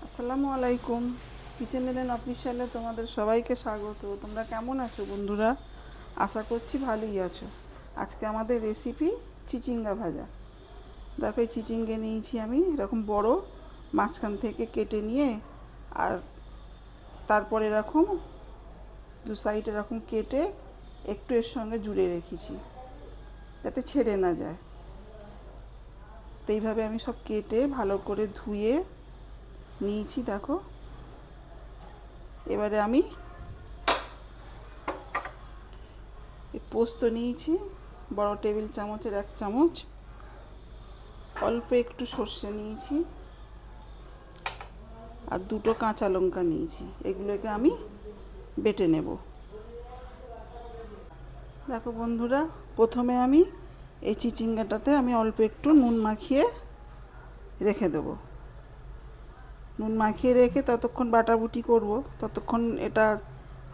আসসালামু আলাইকুম। কিচেন এলেন অফিসিয়ালে তোমাদের সবাইকে স্বাগত। তোমরা কেমন আছো বন্ধুরা? আশা করছি ভালোই আছো। আজকে আমাদের রেসিপি চিচিঙ্গা ভাজা। দেখো এই চিচিঙ্গে নিয়েছি আমি এরকম বড়, মাঝখান থেকে কেটে নিয়ে আর তারপর এরকম দু সাইড এরকম কেটে একটু এর সঙ্গে জুড়ে রেখেছি যাতে ছেড়ে না যায়। তো এইভাবে আমি সব কেটে ভালো করে ধুয়ে নিয়েছি। দেখো এবারে আমি পোস্ত নিয়েছি বড় টেবিল চামচের 1 চামচ, অল্প একটু সর্ষে নিয়েছি আর 2টো কাঁচা লঙ্কা নিয়েছি। এগুলোকে আমি বেটে নেব। দেখো বন্ধুরা, প্রথমে আমি এই চিচিঙ্গাটাতে আমি অল্প একটু নুন মাখিয়ে রেখে দেব। নুন মাখিয়ে রেখে ততক্ষণ বাটাবুটি করব, ততক্ষণ এটা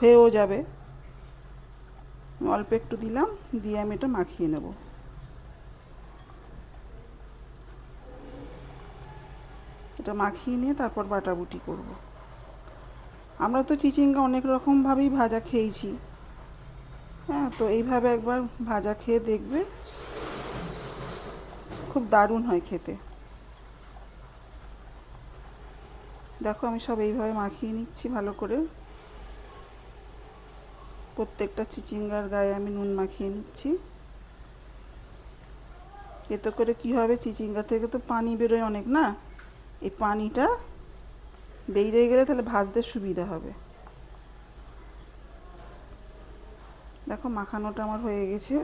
হয়েও যাবে। অল্প একটু দিলাম, দিয়ে আমি এটা মাখিয়ে নেব। এটা মাখিয়ে নিয়ে তারপর বাটাবুটি করব। আমরা তো চিচিঙ্গা অনেক রকমভাবেই ভাজা খেয়েছি। হ্যাঁ, তো এইভাবে একবার ভাজা খেয়ে দেখবে, খুব দারুণ হয় খেতে। দেখো আমি সব এইভাবে মাখিয়ে নিচ্ছি ভালো করে। প্রত্যেকটা চিচিঙ্গার গায়ে আমি নুন মাখিয়ে নিচ্ছি। এতে করে কি হবে, চিচিঙ্গা থেকে তো পানি বেরোয় অনেক না, এই পানিটা বেরিয়ে গেলে তাহলে ভাজতে সুবিধা হবে। দেখো মাখানোটা আমার হয়ে গেছে।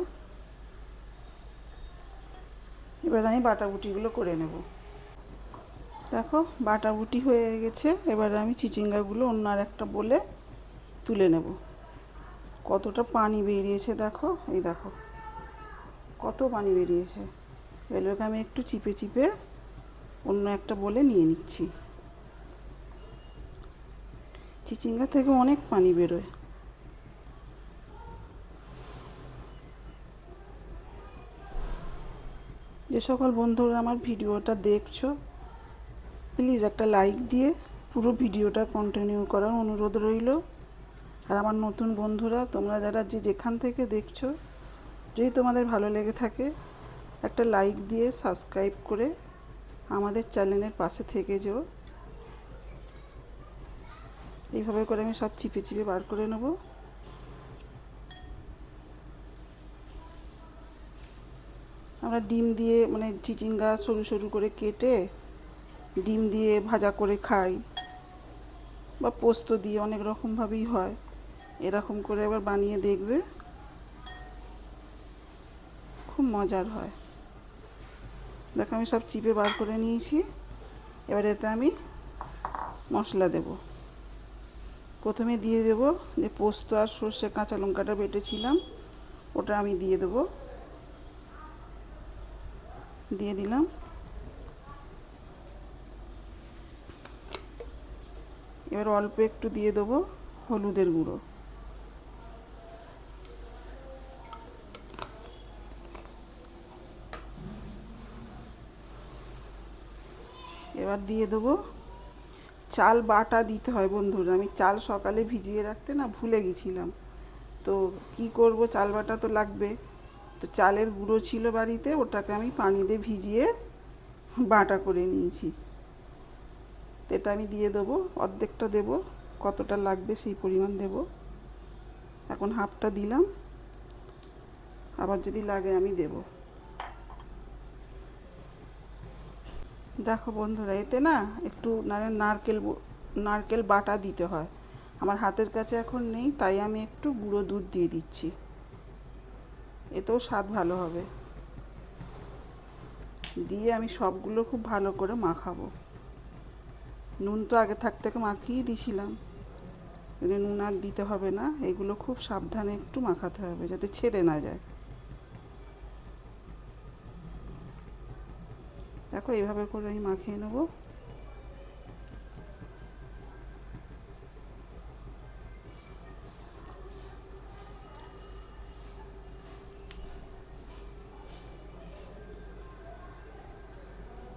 এবার আমি বাটাবুটিগুলো করে নেব। দেখো বাটাবুটি হয়ে গেছে। এবার আমি চিচিঙ্গাগুলো অন্য আর একটা বলে তুলে নেব। কতটা পানি বেরিয়েছে দেখো, এই দেখো কত পানি বেরিয়েছে। এগুলোকে আমি একটু চিপে চিপে অন্য একটা বলে নিয়ে নিচ্ছি। চিচিঙ্গা থেকে অনেক পানি বেরোয়। যে সকল বন্ধুরা আমার ভিডিওটা দেখছো, প্লিজ একটা লাইক দিয়ে পুরো ভিডিওটা কন্টিনিউ করার অনুরোধ রইল। আর আমার নতুন বন্ধুরা, তোমরা যারা যেখান থেকে দেখছো, যদি তোমাদের ভালো লেগে থাকে একটা লাইক দিয়ে সাবস্ক্রাইব করে আমাদের চ্যানেলের পাশে থেকে যেও। এইভাবে করে আমি সব চিপে চিপে বার করে নেব। আমরা ডিম দিয়ে মানে চিচিঙ্গা সরু সরু করে কেটে ডিম দিয়ে ভাজা করে খাই, বা পোস্ত দিয়ে অনেক রকমভাবেই হয়। এরকম করে এবার বানিয়ে দেখবে, খুব মজার হয়। দেখো আমি সব চিপে বার করে নিয়েছি। এবার এতে আমি মশলা দেব। প্রথমে দিয়ে দেব যে পোস্ত আর সর্ষে কাঁচা লঙ্কাটা বেটেছিলাম, ওটা আমি দিয়ে দেব। দিয়ে দিলাম। এবার অল্প একটু দিয়ে দেবো হলুদের গুঁড়ো। এবার দিয়ে দেবো চাল বাটা দিতে হয় বন্ধুরা। আমি চাল সকালে ভিজিয়ে রাখতে না ভুলে গেছিলাম, তো কি করব, চাল বাটা তো লাগবে। তো চালের গুঁড়ো ছিল বাড়িতে, ওটাকে আমি পানি দিয়ে ভিজিয়ে বাটা করে নিয়েছি। তো এটা আমি দিয়ে দেবো, অর্ধেকটা দেবো, কতটা লাগবে সেই পরিমাণ দেব। এখন হাফটা দিলাম, আবার যদি লাগে আমি দেব। দেখো বন্ধুরা, এতে না একটু নারকেল বাটা দিতে হয়। আমার হাতের কাছে এখন নেই, তাই আমি একটু গুঁড়ো দুধ দিয়ে দিচ্ছি। এতেও স্বাদ ভালো হবে। দিয়ে আমি সবগুলো খুব ভালো করে মাখাবো। নুন তো আগে থেকে মাখিয়ে দিয়েছিলাম, নুন আর দিতে হবে না। এগুলো খুব সাবধানে একটু মাখাতে হবে যাতে ছেড়ে না যায়। দেখো এইভাবে করে আমি মাখিয়ে নেব।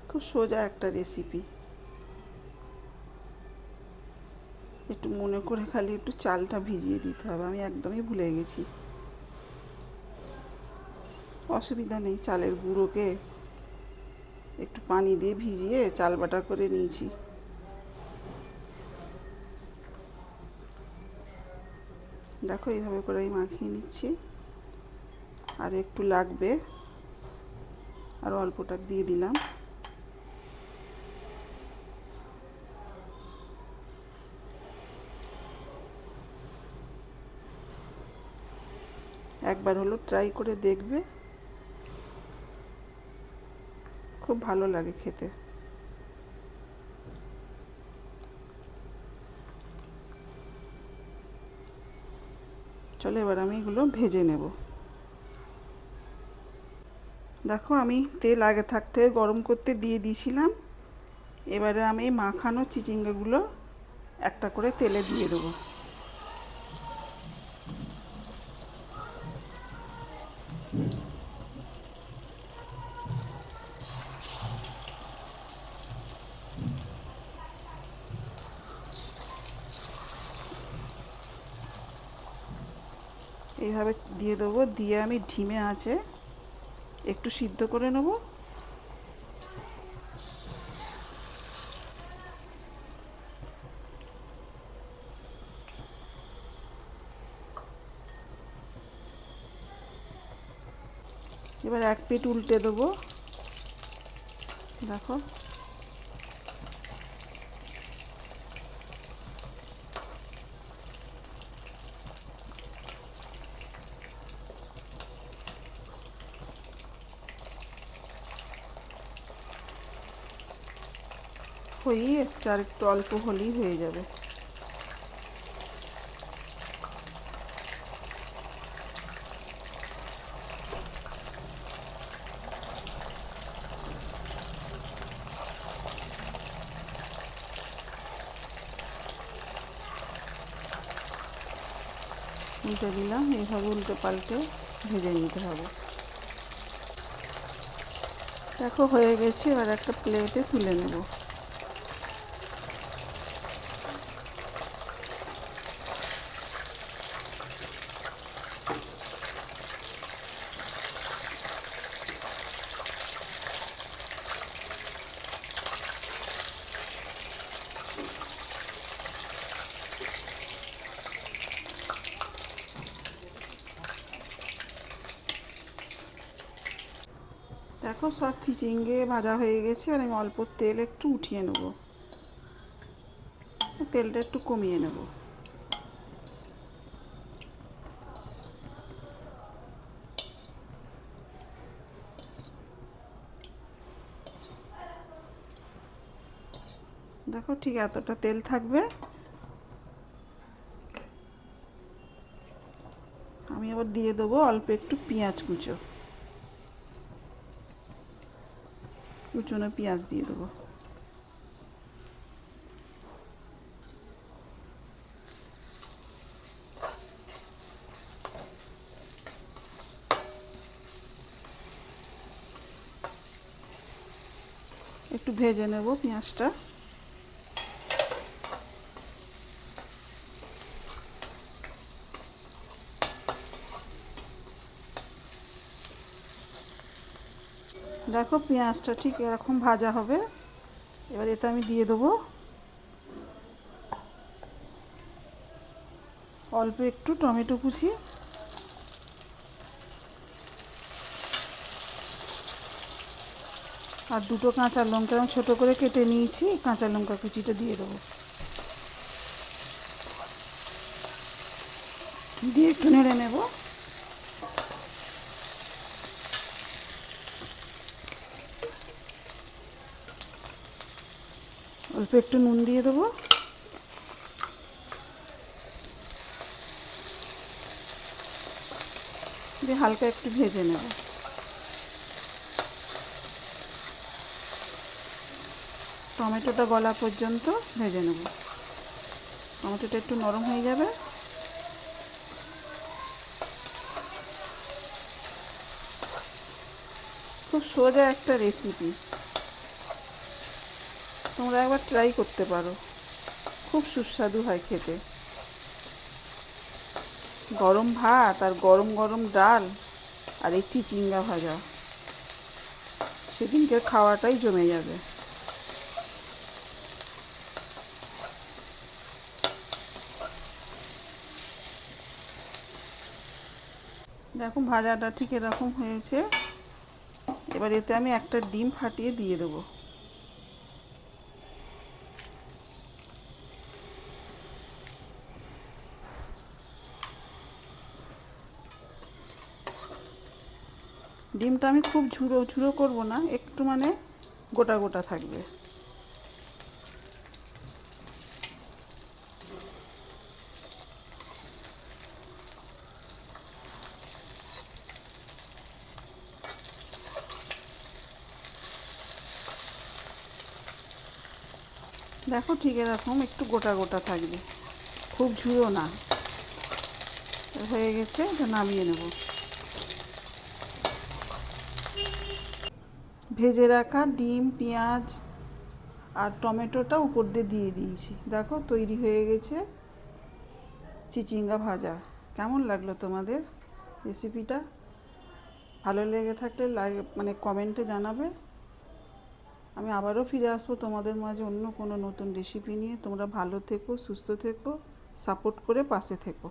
খুব সোজা একটা রেসিপি। একটু মনে করে খালি একটু চালটা ভিজিয়ে দিতে হবে, আমি একদমই ভুলে গেছি। অসুবিধা নেই, চালের গুঁড়োকে একটু পানি দিয়ে ভিজিয়ে চাল বাটা করে নিয়েছি। দেখো এইভাবে করে আমি মাখিয়ে নিচ্ছি, আর একটু লাগবে, আর অল্পটা দিয়ে দিলাম। একবার হলো ট্রাই করে দেখবে, খুব ভালো লাগে খেতে। চলো এবার আমি এগুলো ভেজে নেব। দেখো আমি তেল আগে থাকতে গরম করতে দিয়ে দিয়েছিলাম। এবারে আমি মাখানো চিচিঙ্গাগুলো একটা করে তেলে দিয়ে দেবো। এইভাবে দিয়ে দেবো, দিয়ে আমি ধিমে আঁচে একটু সিদ্ধ করে নেব। এবার এক পিঠ উল্টে দেবো। দেখো হয়েই এসছে, আর একটু অল্প হলেই হয়ে যাবে। উল্টে দিলাম, এইভাবে উল্টে পাল্টে ভেজে নিতে হবে। দেখো হয়ে গেছে, এবার একটা প্লেটে তুলে নেব। দেখো সব চিচিঙ্গে ভাজা হয়ে গেছে, আর আমি অল্প তেল একটু উঠিয়ে নেব, তেলটা একটু কমিয়ে নেব। দেখো ঠিক এতটা তেল থাকবে। আমি আবার দিয়ে দেবো অল্প একটু পেঁয়াজ কুচনো পেঁয়াজ দিয়ে দেবো। একটু ভেজে নেব পেঁয়াজটা। দেখো পেঁয়াজটা ঠিক এরকম ভাজা হবে। এবার এতে আমি দিয়ে দেবো অল্প একটু টমেটো কুচি, আর দুটো কাঁচা লঙ্কা আমি ছোটো করে কেটে নিয়েছি, কাঁচা লঙ্কা কুচিটা দিয়ে দেবো। দিয়ে একটু নেড়ে নেব। অল্প একটু নুন দিয়ে দেবো। দিয়ে হালকা একটু ভেজে নেব। টমেটোটা গলা পর্যন্ত ভেজে নেব। টমেটোটা একটু নরম হয়ে যাবে। খুব সোজা একটা রেসিপি, তোমরা একবার ট্রাই করতে পারো। খুব সুস্বাদু হয় খেতে। গরম ভাত আর গরম গরম ডাল আর এই চিচিঙ্গা ভাজা, সেদিনকে খাওয়াটাই জমে যাবে। দেখুন ভাজাটা ঠিক এরকম হয়েছে। এবার এতে আমি একটা ডিম ফাটিয়ে দিয়ে দেবো। ডিমটা আমি খুব ঝুড়ো ঝুড়ো করবো না, একটু মানে গোটা গোটা থাকবে। দেখো ঠিক এরকম একটু গোটা গোটা থাকবে, খুব ঝুড়ো না। হয়ে গেছে, এটা নামিয়ে নেব। ভেজে রাখা ডিম, পেঁয়াজ আর টমেটোটা উপর দিয়ে দিয়েছি। দেখো তৈরি হয়ে গেছে চিচিঙ্গা ভাজা। কেমন লাগলো তোমাদের রেসিপিটা? ভালো লেগে থাকলে মানে কমেন্টে জানাবে। আমি আবারও ফিরে আসবো তোমাদের মাঝে অন্য কোনো নতুন রেসিপি নিয়ে। তোমরা ভালো থেকো, সুস্থ থেকো, সাপোর্ট করে পাশে থেকো।